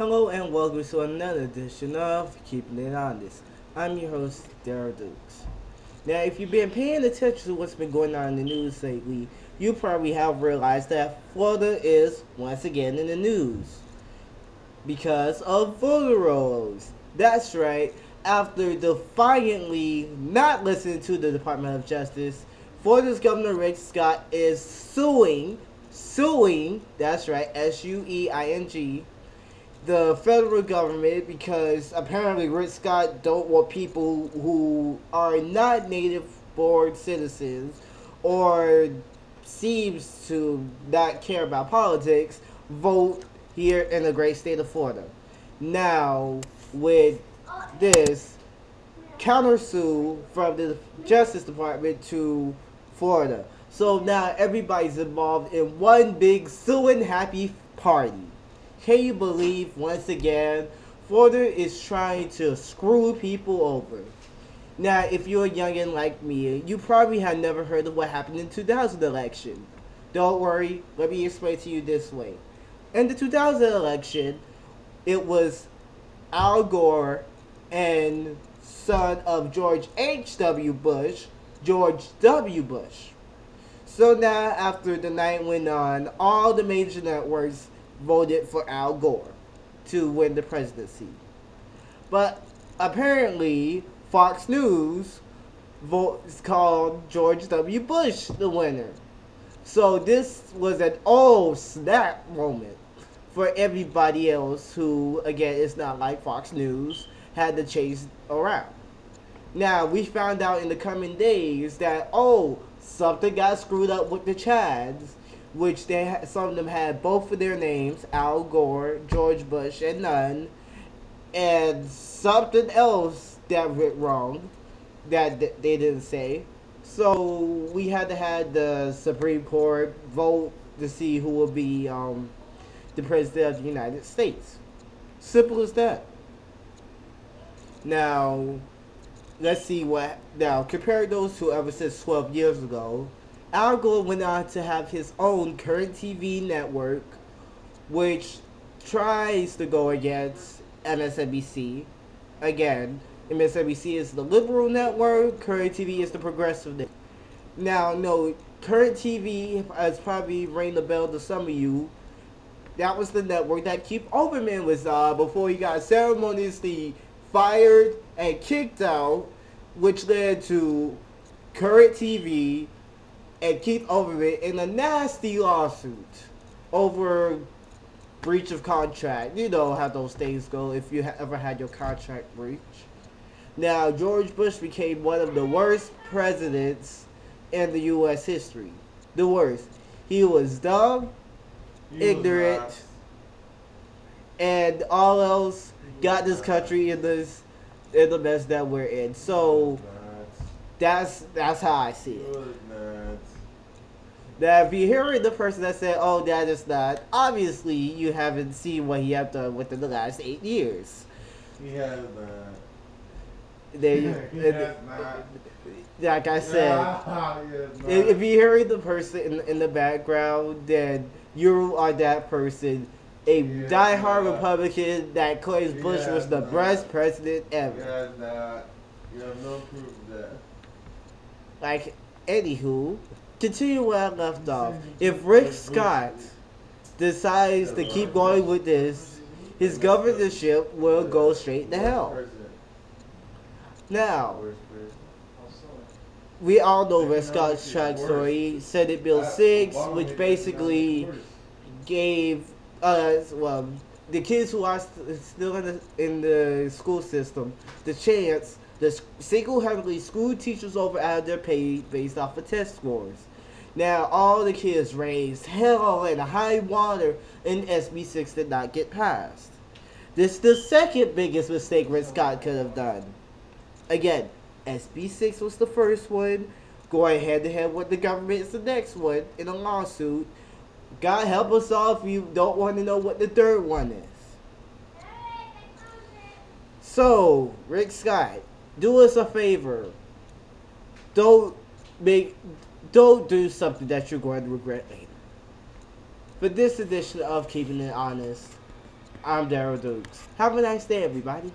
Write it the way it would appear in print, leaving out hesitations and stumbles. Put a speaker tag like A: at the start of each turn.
A: Hello and welcome to another edition of Keeping It Honest. I'm your host, Daryl Dukes. Now, if you've been paying attention to what's been going on in the news lately, you probably have realized that Florida is once again in the news because of voter rolls. That's right, after defiantly not listening to the Department of Justice, Florida's Governor Rick Scott is suing, that's right, S-U-E-I-N-G, the federal government because apparently Rick Scott don't want people who are not native born citizens or seems to not care about politics vote here in the great state of Florida. Now, with this countersue from the Justice Department to Florida. So now everybody's involved in one big suing happy party. Can you believe once again Florida is trying to screw people over? Now, if you're a youngin' like me, you probably have never heard of what happened in the 2000 election. Don't worry, let me explain to you this way. In the 2000 election, it was Al Gore and son of George H.W. Bush, George W. Bush. So now, after the night went on, all the major networks voted for Al Gore to win the presidency. But apparently, Fox News called George W. Bush the winner. So this was an oh snap moment for everybody else who, again, it's not like Fox News, had to chase around. Now, we found out in the coming days that, something got screwed up with the Chads, which some of them had both of their names, Al Gore, George Bush, and none, and something else that went wrong that they didn't say. So we had to have the Supreme Court vote to see who will be the President of the United States. Simple as that. Now, let's see what. Now, compare those two ever since 12 years ago. Al Gore went on to have his own current TV network, which tries to go against MSNBC. Again, MSNBC is the liberal network, current TV is the progressive network. Now, no, current TV has probably rang the bell to some of you. That was the network that Keith Olbermann was on before he got ceremoniously fired and kicked out, which led to current TV and Keith Olbermann in a nasty lawsuit over breach of contract. You know how those things go if you ever had your contract breach. Now, George Bush became one of the worst presidents in the U.S. history. The worst. He was dumb, ignorant, and all else got this country in the mess that we're in. So that's how I see it. Now, if you're hearing the person that said, "Oh, that is not," obviously you haven't seen what he have done within the last 8 years.
B: He has not.
A: Like I said, if you're hearing the person in the background, then you are that person, a diehard Republican that claims Bush was the best president ever.
B: You have no proof of that.
A: Like, anywho, continue where I left off. If Rick Scott decides to keep going with this, his governorship will go straight to hell. Now, we all know Rick Scott's track story, Senate Bill 6, which basically gave us, the kids who are still in the school system, the chance to single-handedly screw teachers over out of their pay based off of test scores. Now, all the kids raised hell and high water, and SB 6 did not get passed. This is the second biggest mistake Rick Scott could have done. Again, SB 6 was the first one. Going head-to-head with the government is the next one in a lawsuit. God help us all if you don't want to know what the third one is. So, Rick Scott, do us a favor. Don't do something that you're going to regret later. For this edition of Keeping It Honest, I'm Daryl Dukes. Have a nice day, everybody.